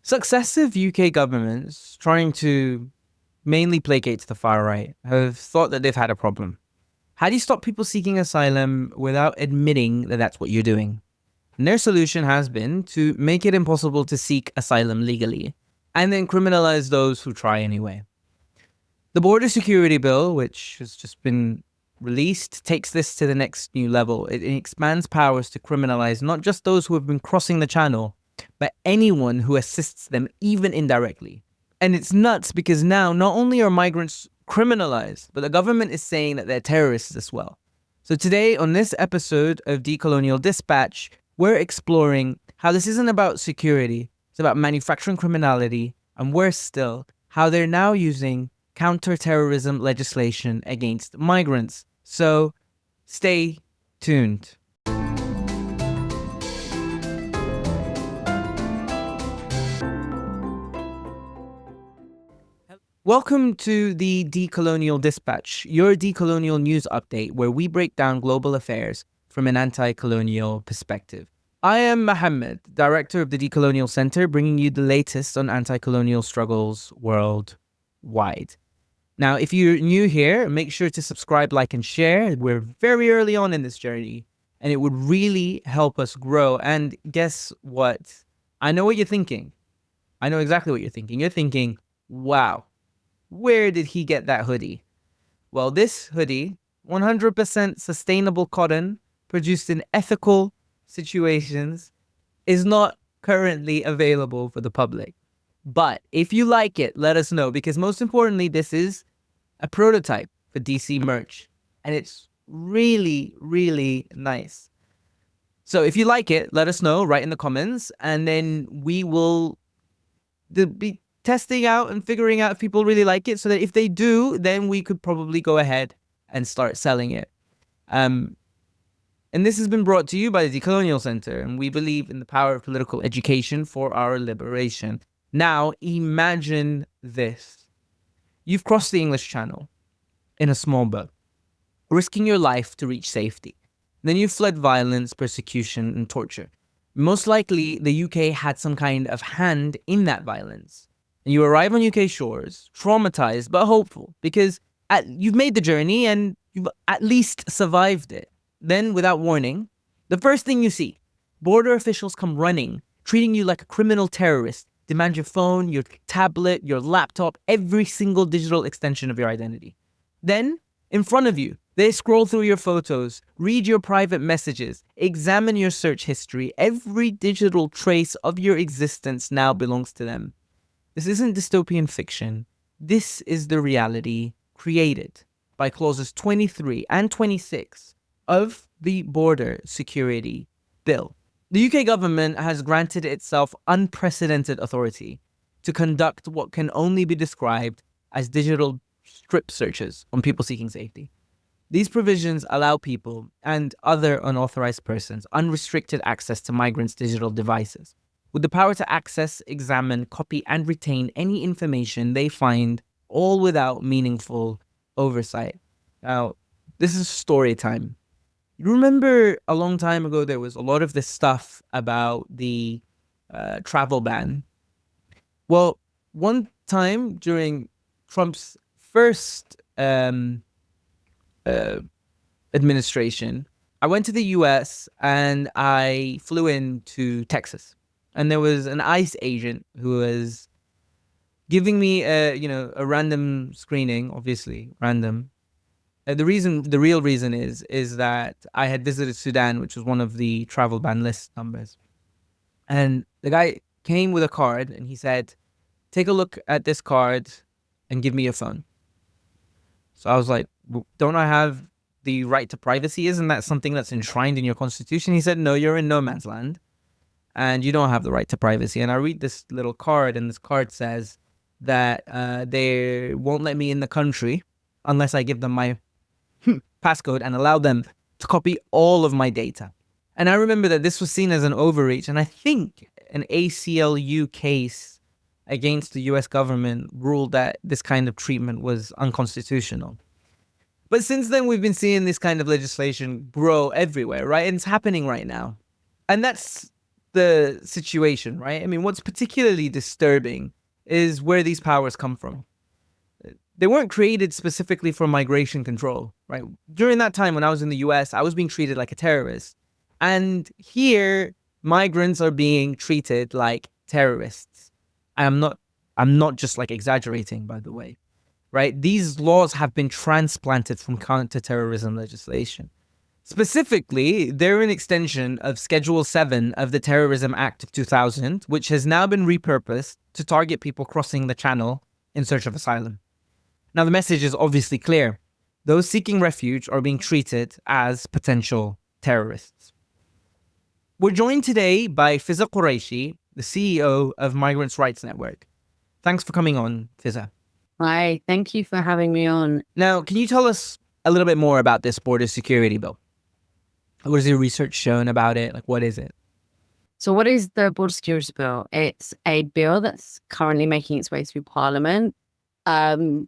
Successive UK governments trying to mainly placate to the far right have thought that they've had a problem. How do you stop people seeking asylum without admitting that that's what you're doing? And their solution has been to make it impossible to seek asylum legally and then criminalize those who try anyway. The Border Security Bill, which has just been released, takes this to the next new level. It expands powers to criminalize not just those who have been crossing the channel, but anyone who assists them, even indirectly. And it's nuts because now not only are migrants criminalized, but the government is saying that they're terrorists as well. So today on this episode of Decolonial Dispatch, we're exploring how this isn't about security, it's about manufacturing criminality, and worse still, how they're now using counter-terrorism legislation against migrants. So stay tuned. Welcome to the Decolonial Dispatch, your decolonial news update where we break down global affairs from an anti-colonial perspective. I am Mohammed, director of the Decolonial Center, bringing you the latest on anti-colonial struggles worldwide. Now, if you're new here, make sure to subscribe, like, and share. We're very early on in this journey, and it would really help us grow. And guess what? I know what you're thinking. I know exactly what you're thinking. You're thinking, wow, where did he get that hoodie? Well, this hoodie, 100% sustainable cotton, produced in ethical situations, is not currently available for the public. But if you like it, let us know, because most importantly, this is a prototype for DC merch, and it's really, really nice. So if you like it, let us know, write in the comments, and then we will be testing out and figuring out if people really like it, so that if they do, then we could probably go ahead and start selling it. And this has been brought to you by the Decolonial Center, and we believe in the power of political education for our liberation. Now, imagine this. You've crossed the English Channel in a small boat, risking your life to reach safety. Then you fled violence, persecution, and torture. Most likely, the UK had some kind of hand in that violence. And you arrive on UK shores, traumatized but hopeful, because you've made the journey and you've at least survived it. Then, without warning, the first thing you see, border officials come running, treating you like a criminal terrorist, demand your phone, your tablet, your laptop, every single digital extension of your identity. Then, in front of you, they scroll through your photos, read your private messages, examine your search history. Every digital trace of your existence now belongs to them. This isn't dystopian fiction. This is the reality created by clauses 23 and 26 of the Border Security Bill. The UK government has granted itself unprecedented authority to conduct what can only be described as digital strip searches on people seeking safety. These provisions allow people and other unauthorized persons unrestricted access to migrants' digital devices, with the power to access, examine, copy, and retain any information they find, all without meaningful oversight. Now, this is story time. You remember a long time ago, there was a lot of this stuff about the travel ban. Well, one time during Trump's first administration, I went to the US and I flew into Texas. And there was an ICE agent who was giving me a random screening, obviously random. The real reason is that I had visited Sudan, which was one of the travel ban list numbers. And the guy came with a card and he said, "Take a look at this card and give me your phone." So I was like, "Don't I have the right to privacy? Isn't that something that's enshrined in your constitution?" He said, "No, you're in no man's land and you don't have the right to privacy." And I read this little card, and this card says that they won't let me in the country unless I give them my passcode and allow them to copy all of my data. And I remember that this was seen as an overreach, and I think an ACLU case against the US government ruled that this kind of treatment was unconstitutional. But since then, we've been seeing this kind of legislation grow everywhere, right? And it's happening right now. And that's the situation, right? I mean, what's particularly disturbing is where these powers come from. They weren't created specifically for migration control, right? During that time when I was in the US, I was being treated like a terrorist. And here, migrants are being treated like terrorists. I'm not just like exaggerating, by the way, right? These laws have been transplanted from counterterrorism legislation. Specifically, they're an extension of Schedule 7 of the Terrorism Act of 2000, which has now been repurposed to target people crossing the channel in search of asylum. Now, the message is obviously clear. Those seeking refuge are being treated as potential terrorists. We're joined today by Fizza Qureshi, the CEO of Migrants Rights Network. Thanks for coming on, Fizza. Hi, thank you for having me on. Now, can you tell us a little bit more about this border security bill? What has your research shown about it? Like, what is it? So what is the Border Security Bill? It's a bill that's currently making its way through Parliament. It's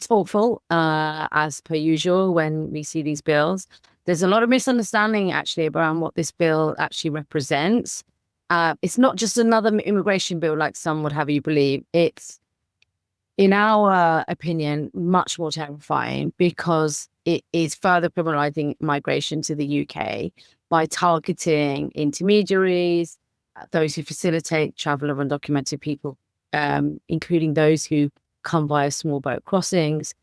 thoughtful, as per usual, when we see these bills. There's a lot of misunderstanding actually around what this bill actually represents. It's not just another immigration bill like some would have you believe. It's, in our opinion, much more terrifying because it is further criminalizing migration to the UK by targeting intermediaries, those who facilitate travel of undocumented people, including those who come via small boat crossings.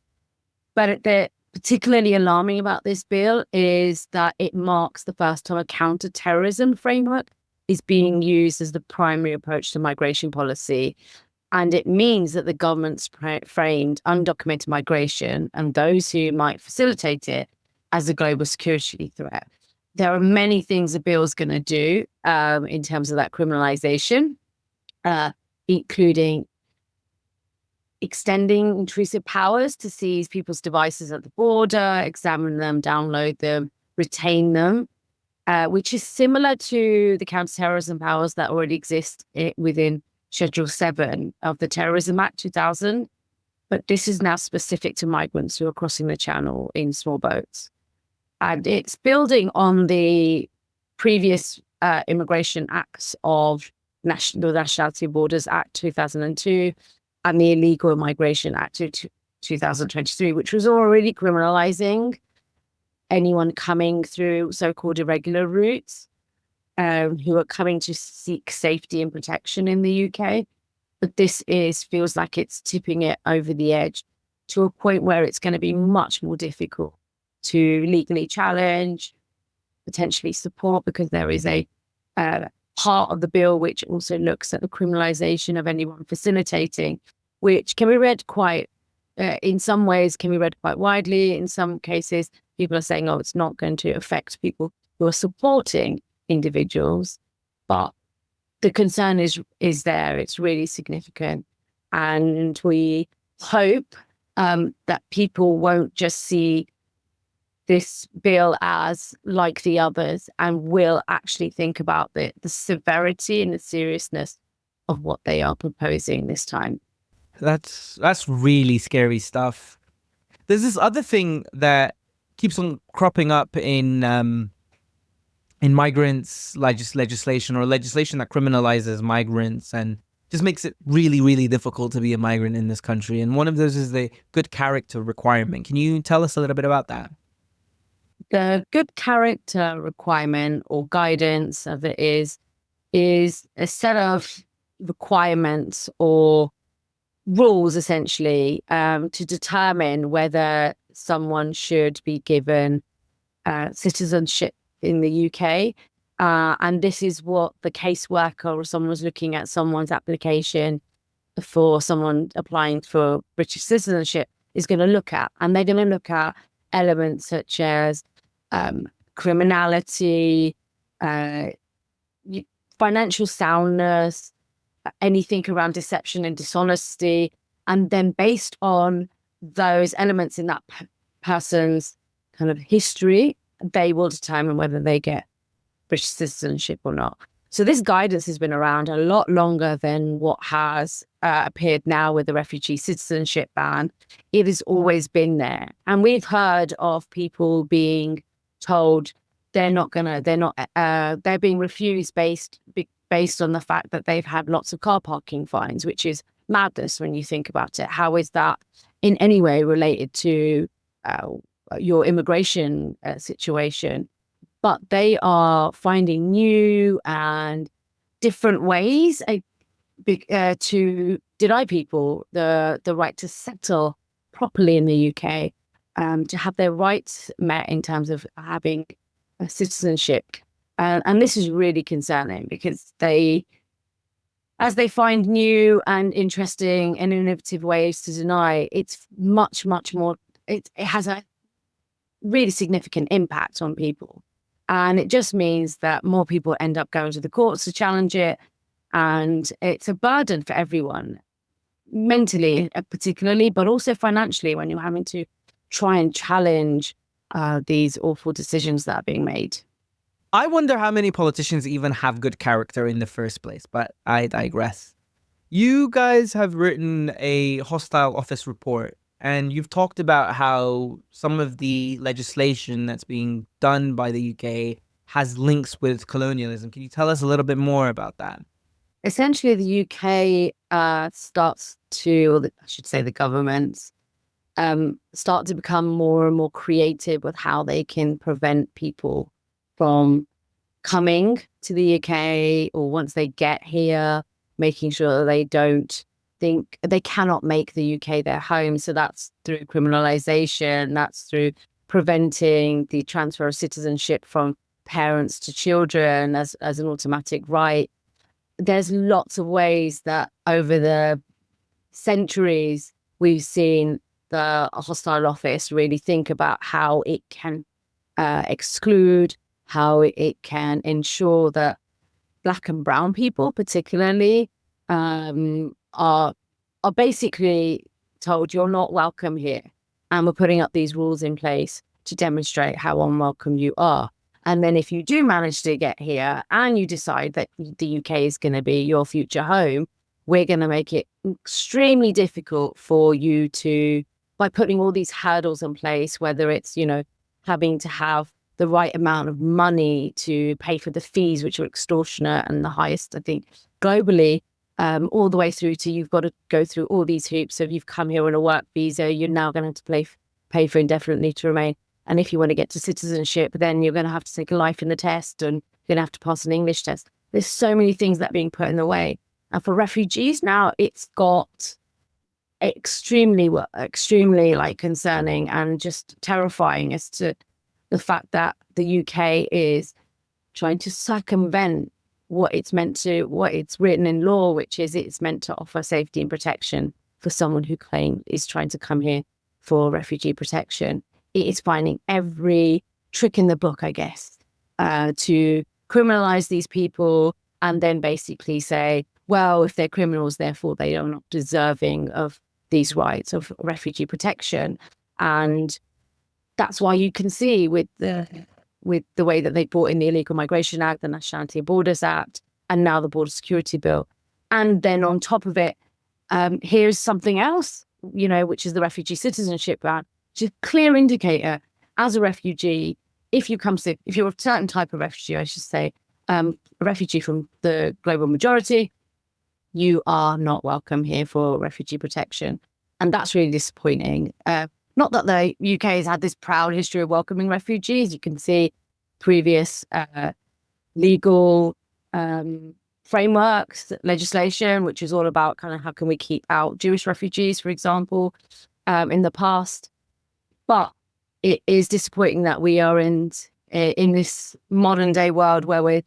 But the particularly alarming about this bill is that it marks the first time a counter-terrorism framework is being used as the primary approach to migration policy. And it means that the government's framed undocumented migration and those who might facilitate it as a global security threat. There are many things the bill is going to do in terms of that criminalization, including extending intrusive powers to seize people's devices at the border, examine them, download them, retain them, which is similar to the counterterrorism powers that already exist within Schedule 7 of the Terrorism Act 2000. But this is now specific to migrants who are crossing the channel in small boats. And it's building on the previous immigration acts of the Nationality Borders Act 2002 and the Illegal Migration Act 2023, which was already criminalizing anyone coming through so-called irregular routes, who are coming to seek safety and protection in the UK. But this feels like it's tipping it over the edge to a point where it's going to be much more difficult to legally challenge, potentially support, because there is a part of the bill which also looks at the criminalization of anyone facilitating, which can be read quite, in some ways, can be read quite widely. In some cases, people are saying, oh, it's not going to affect people who are supporting individuals, but the concern is there. It's really significant. And we hope that people won't just see this bill as like the others and will actually think about the severity and the seriousness of what they are proposing this time. That's really scary stuff. There's this other thing that keeps on cropping up in migrants legislation, or legislation that criminalizes migrants and just makes it really, really difficult to be a migrant in this country. And one of those is the good character requirement. Can you tell us a little bit about that? The good character requirement, or guidance of it, is a set of requirements or rules, essentially, to determine whether someone should be given citizenship in the UK. And this is what the caseworker or someone was looking at someone's application for someone applying for British citizenship is going to look at. And they're going to look at elements such as criminality, financial soundness, anything around deception and dishonesty. And then based on those elements in that person's kind of history, they will determine whether they get British citizenship or not. So this guidance has been around a lot longer than what has appeared now with the refugee citizenship ban. It has always been there. And we've heard of people being told they're being refused based on the fact that they've had lots of car parking fines, which is madness when you think about it. How is that in any way related to your immigration situation? But they are finding new and different ways to deny people the right to settle properly in the UK, to have their rights met in terms of having a citizenship. And this is really concerning because as they find new and interesting and innovative ways to deny, it's much, much more, it has a really significant impact on people. And it just means that more people end up going to the courts to challenge it. And it's a burden for everyone, mentally particularly, but also financially, when you're having to try and challenge these awful decisions that are being made. I wonder how many politicians even have good character in the first place, but I digress. You guys have written a hostile office report, and you've talked about how some of the legislation that's being done by the UK has links with colonialism. Can you tell us a little bit more about that? Essentially, the UK starts to, or I should say the governments, start to become more and more creative with how they can prevent people from coming to the UK, or once they get here, making sure that they don't think they cannot make the UK their home. So that's through criminalisation, that's through preventing the transfer of citizenship from parents to children as an automatic right. There's lots of ways that over the centuries we've seen the hostile office really think about how it can exclude, how it can ensure that Black and brown people particularly are basically told you're not welcome here. And we're putting up these rules in place to demonstrate how unwelcome you are. And then if you do manage to get here and you decide that the UK is going to be your future home, we're going to make it extremely difficult for you to, by putting all these hurdles in place, whether it's, having to have the right amount of money to pay for the fees, which are extortionate and the highest, I think, globally, all the way through to you've got to go through all these hoops. So if you've come here on a work visa, you're now going to have to pay for indefinitely to remain. And if you want to get to citizenship, then you're going to have to take a life in the test and you're going to have to pass an English test. There's so many things that are being put in the way. And for refugees now, it's got extremely concerning and just terrifying as to the fact that the UK is trying to circumvent what it's written in law, which is it's meant to offer safety and protection for someone who is trying to come here for refugee protection. It is finding every trick in the book, I guess, to criminalize these people and then basically say, well, if they're criminals, therefore they are not deserving of these rights of refugee protection. And that's why you can see with the way that they brought in the Illegal Migration Act, the Nationality and Borders Act, and now the Border Security Bill. And then on top of it, here's something else, which is the Refugee Citizenship Ban, which is a clear indicator as a refugee, if you're a certain type of refugee, I should say, a refugee from the global majority, you are not welcome here for refugee protection. And that's really disappointing. Not that the UK has had this proud history of welcoming refugees. You can see previous legal frameworks, legislation, which is all about kind of how can we keep out Jewish refugees, for example, in the past. But it is disappointing that we are in this modern day world where we're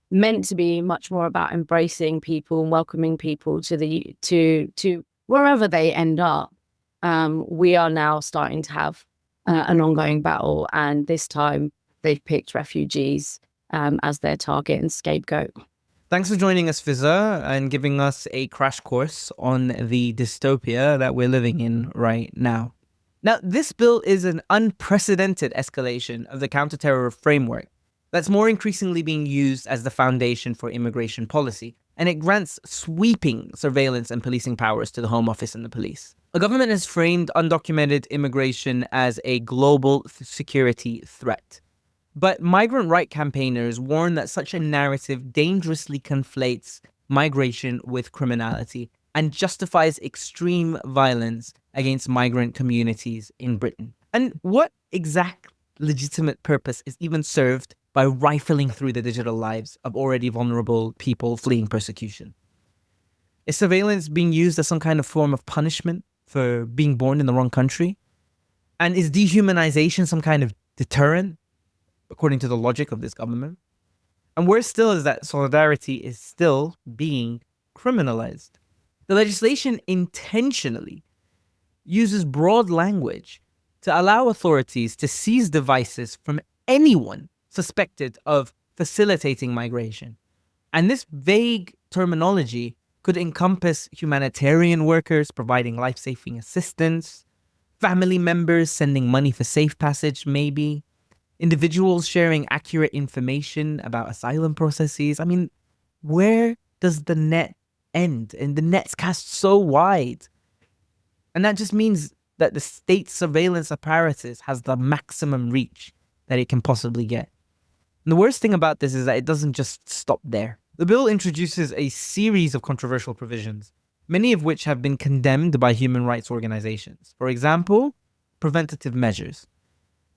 meant to be much more about embracing people and welcoming people to wherever they end up. We are now starting to have an ongoing battle, and this time they've picked refugees as their target and scapegoat. Thanks for joining us, Fizza, and giving us a crash course on the dystopia that we're living in right now. Now, this bill is an unprecedented escalation of the counter-terror framework that's more increasingly being used as the foundation for immigration policy, and it grants sweeping surveillance and policing powers to the Home Office and the police. The government has framed undocumented immigration as a global security threat. But migrant right campaigners warn that such a narrative dangerously conflates migration with criminality and justifies extreme violence against migrant communities in Britain. And what exact legitimate purpose is even served by rifling through the digital lives of already vulnerable people fleeing persecution? Is surveillance being used as some kind of form of punishment for being born in the wrong country? And is dehumanization some kind of deterrent, according to the logic of this government? And worse still is that solidarity is still being criminalized. The legislation intentionally uses broad language to allow authorities to seize devices from anyone suspected of facilitating migration. And this vague terminology could encompass humanitarian workers providing life-saving assistance, family members sending money for safe passage, maybe, individuals sharing accurate information about asylum processes. I mean, where does the net end? And the net's cast so wide. And that just means that the state surveillance apparatus has the maximum reach that it can possibly get. And the worst thing about this is that it doesn't just stop there. The bill introduces a series of controversial provisions, many of which have been condemned by human rights organizations. For example, preventative measures.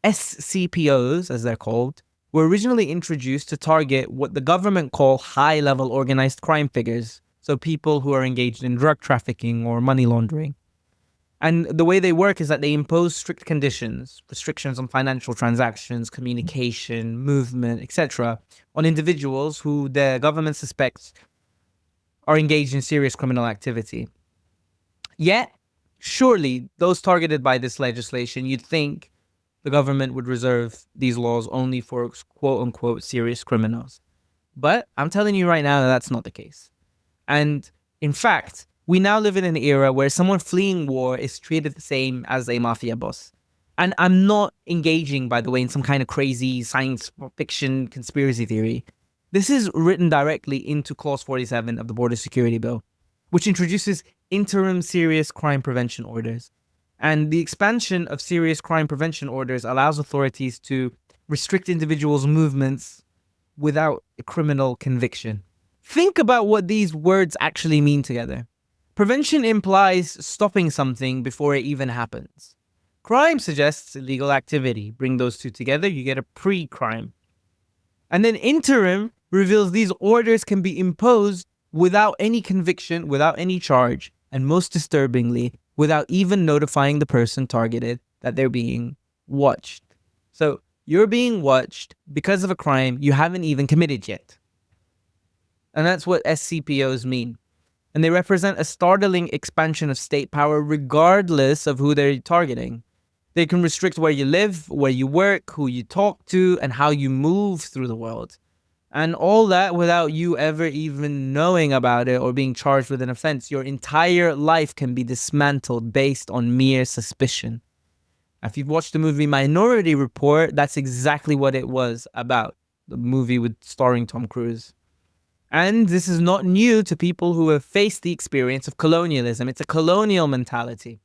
SCPOs, as they're called, were originally introduced to target what the government call high-level organized crime figures, so people who are engaged in drug trafficking or money laundering. And the way they work is that they impose strict conditions, restrictions on financial transactions, communication, movement, etc., on individuals who the government suspects are engaged in serious criminal activity. Yet, surely, those targeted by this legislation, you'd think the government would reserve these laws only for quote-unquote serious criminals. But I'm telling you right now that that's not the case. And in fact, we now live in an era where someone fleeing war is treated the same as a mafia boss. And I'm not engaging, by the way, in some kind of crazy science fiction conspiracy theory. This is written directly into Clause 47 of the Border Security Bill, which introduces interim serious crime prevention orders. And the expansion of serious crime prevention orders allows authorities to restrict individuals' movements without a criminal conviction. Think about what these words actually mean together. Prevention implies stopping something before it even happens. Crime suggests illegal activity. Bring those two together, you get a pre-crime. And then interim reveals these orders can be imposed without any conviction, without any charge, and most disturbingly, without even notifying the person targeted that they're being watched. So you're being watched because of a crime you haven't even committed yet. And that's what SCPOs mean. And they represent a startling expansion of state power regardless of who they're targeting. They can restrict where you live, where you work, who you talk to, and how you move through the world. And all that without you ever even knowing about it or being charged with an offense. Your entire life can be dismantled based on mere suspicion. If you've watched the movie Minority Report, that's exactly what it was about. The movie starring Tom Cruise. And this is not new to people who have faced the experience of colonialism. It's a colonial mentality.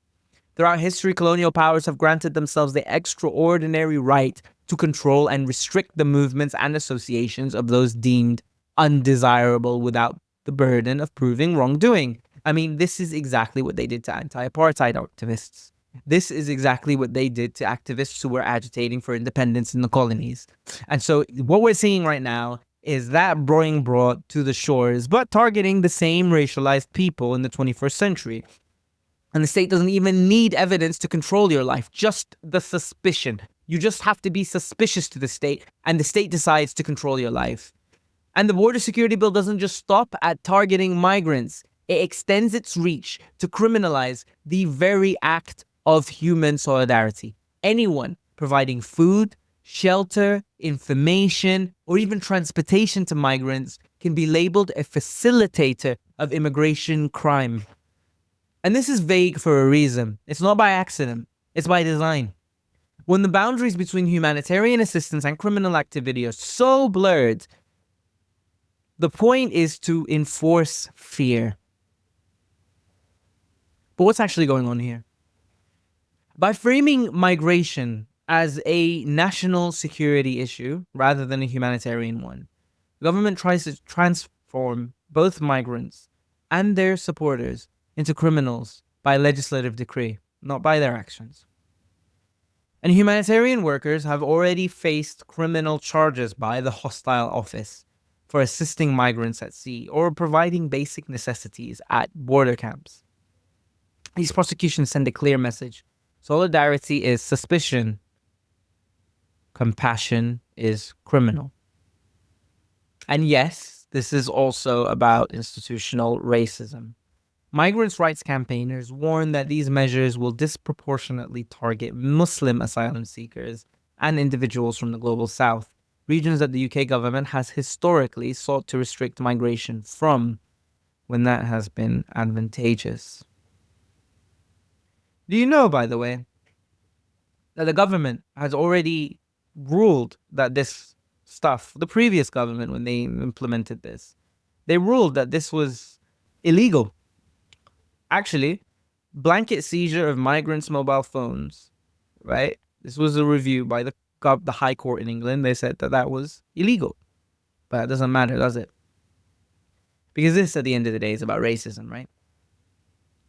Throughout history, colonial powers have granted themselves the extraordinary right to control and restrict the movements and associations of those deemed undesirable without the burden of proving wrongdoing. I mean, this is exactly what they did to anti-apartheid activists. This is exactly what they did to activists who were agitating for independence in the colonies. And so what we're seeing right now is that being brought to the shores, but targeting the same racialized people in the 21st century. And the state doesn't even need evidence to control your life, just the suspicion. You just have to be suspicious to the state, and the state decides to control your life. And the Border Security Bill doesn't just stop at targeting migrants. It extends its reach to criminalize the very act of human solidarity. Anyone providing food, shelter, information, or even transportation to migrants can be labeled a facilitator of immigration crime. And this is vague for a reason. It's not by accident. It's by design. When the boundaries between humanitarian assistance and criminal activity are so blurred, the point is to enforce fear. But what's actually going on here? By framing migration as a national security issue rather than a humanitarian one. The government tries to transform both migrants and their supporters into criminals by legislative decree, not by their actions. And humanitarian workers have already faced criminal charges by the hostile office for assisting migrants at sea or providing basic necessities at border camps. These prosecutions send a clear message. Solidarity is suspicion. Compassion is criminal. And yes, this is also about institutional racism. Migrants' rights campaigners warn that these measures will disproportionately target Muslim asylum seekers and individuals from the global south, regions that the UK government has historically sought to restrict migration from when that has been advantageous. Do you know, by the way, that the government has already ruled that this stuff, the previous government, when they implemented this, they ruled that this was illegal. Actually, blanket seizure of migrants' mobile phones, right? This was a review by the High Court in England. They said that that was illegal. But it doesn't matter, does it? Because this, at the end of the day, is about racism, right?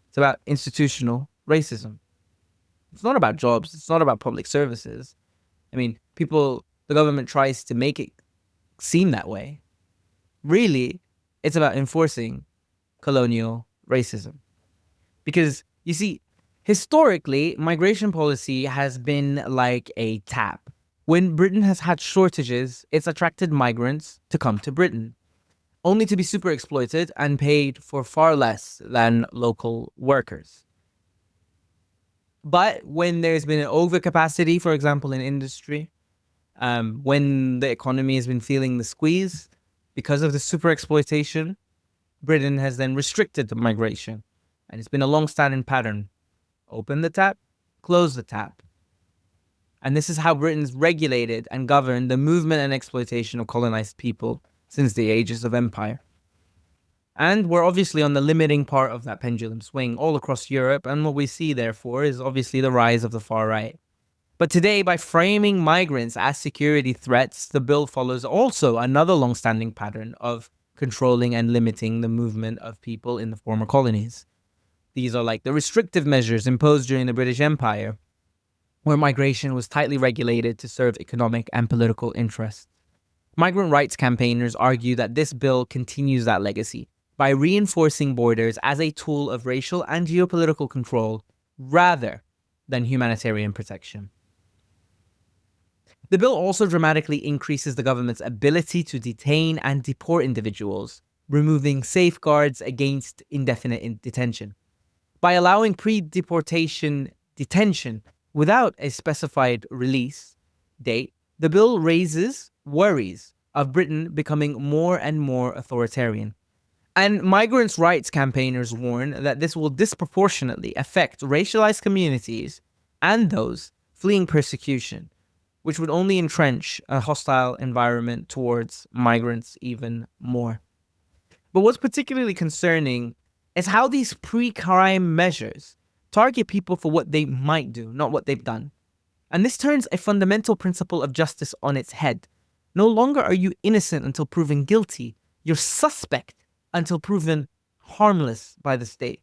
It's about institutional racism. It's not about jobs. It's not about public services. I mean, the government tries to make it seem that way. Really, it's about enforcing colonial racism. Because, you see, historically, migration policy has been like a tap. When Britain has had shortages, it's attracted migrants to come to Britain, only to be super exploited and paid for far less than local workers. But when there's been an overcapacity, for example, in industry, when the economy has been feeling the squeeze because of the super exploitation, Britain has then restricted the migration. And it's been a long-standing pattern. Open the tap, close the tap. And this is how Britain's regulated and governed the movement and exploitation of colonized people since the ages of empire. And we're obviously on the limiting part of that pendulum swing all across Europe, and what we see, therefore, is obviously the rise of the far right. But today, by framing migrants as security threats, the bill follows also another long-standing pattern of controlling and limiting the movement of people in the former colonies. These are like the restrictive measures imposed during the British Empire, where migration was tightly regulated to serve economic and political interests. Migrant rights campaigners argue that this bill continues that legacy by reinforcing borders as a tool of racial and geopolitical control rather than humanitarian protection. The bill also dramatically increases the government's ability to detain and deport individuals, removing safeguards against indefinite detention. By allowing pre-deportation detention without a specified release date, the bill raises worries of Britain becoming more and more authoritarian. And migrants' rights campaigners warn that this will disproportionately affect racialized communities and those fleeing persecution, which would only entrench a hostile environment towards migrants even more. But what's particularly concerning is how these pre-crime measures target people for what they might do, not what they've done. And this turns a fundamental principle of justice on its head. No longer are you innocent until proven guilty. You're suspect until proven harmless by the state.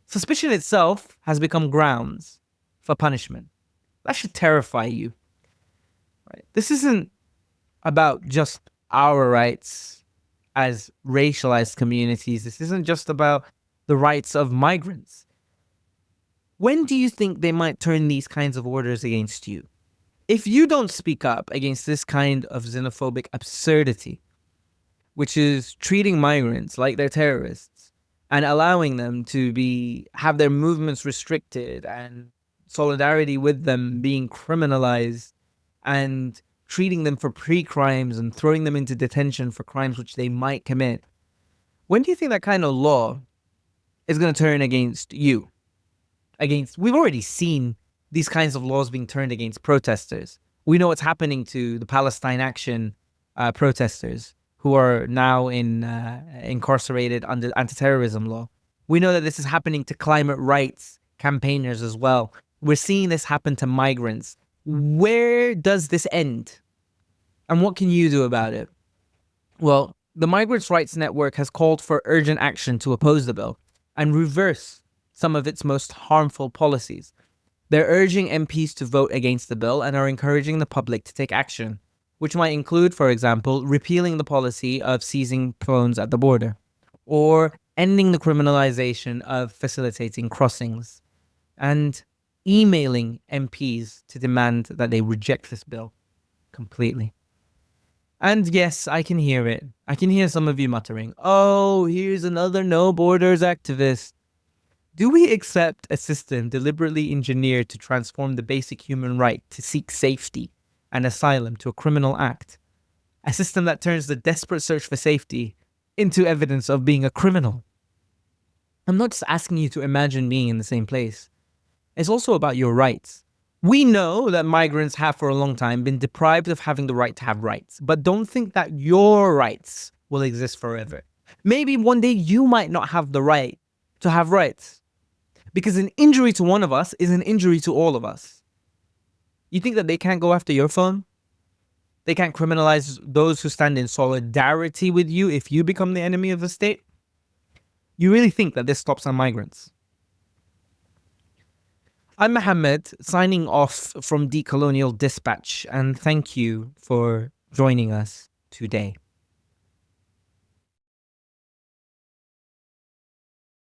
Suspicion itself has become grounds for punishment. That should terrify you. Right? This isn't about just our rights as racialized communities. This isn't just about the rights of migrants. When do you think they might turn these kinds of orders against you? If you don't speak up against this kind of xenophobic absurdity, which is treating migrants like they're terrorists and allowing them to have their movements restricted and solidarity with them being criminalized and treating them for pre-crimes and throwing them into detention for crimes which they might commit, when do you think that kind of law is going to turn against you? We've already seen these kinds of laws being turned against protesters. We know what's happening to the Palestine Action protesters who are now incarcerated under anti-terrorism law. We know that this is happening to climate rights campaigners as well, We're seeing this happen to migrants. Where does this end? And what can you do about it? Well, the Migrants Rights Network has called for urgent action to oppose the bill and reverse some of its most harmful policies. They're urging MPs to vote against the bill and are encouraging the public to take action, which might include, for example, repealing the policy of seizing phones at the border or ending the criminalization of facilitating crossings and emailing MPs to demand that they reject this bill completely. And yes, I can hear it. I can hear some of you muttering, oh, here's another no borders activist. Do we accept a system deliberately engineered to transform the basic human right to seek safety and asylum to a criminal act? A system that turns the desperate search for safety into evidence of being a criminal? I'm not just asking you to imagine being in the same place. It's also about your rights. We know that migrants have for a long time been deprived of having the right to have rights, but don't think that your rights will exist forever. Maybe one day you might not have the right to have rights, because an injury to one of us is an injury to all of us. You think that they can't go after your phone? They can't criminalize those who stand in solidarity with you if you become the enemy of the state? You really think that this stops on migrants? I'm Mohammed, signing off from Decolonial Dispatch, and thank you for joining us today.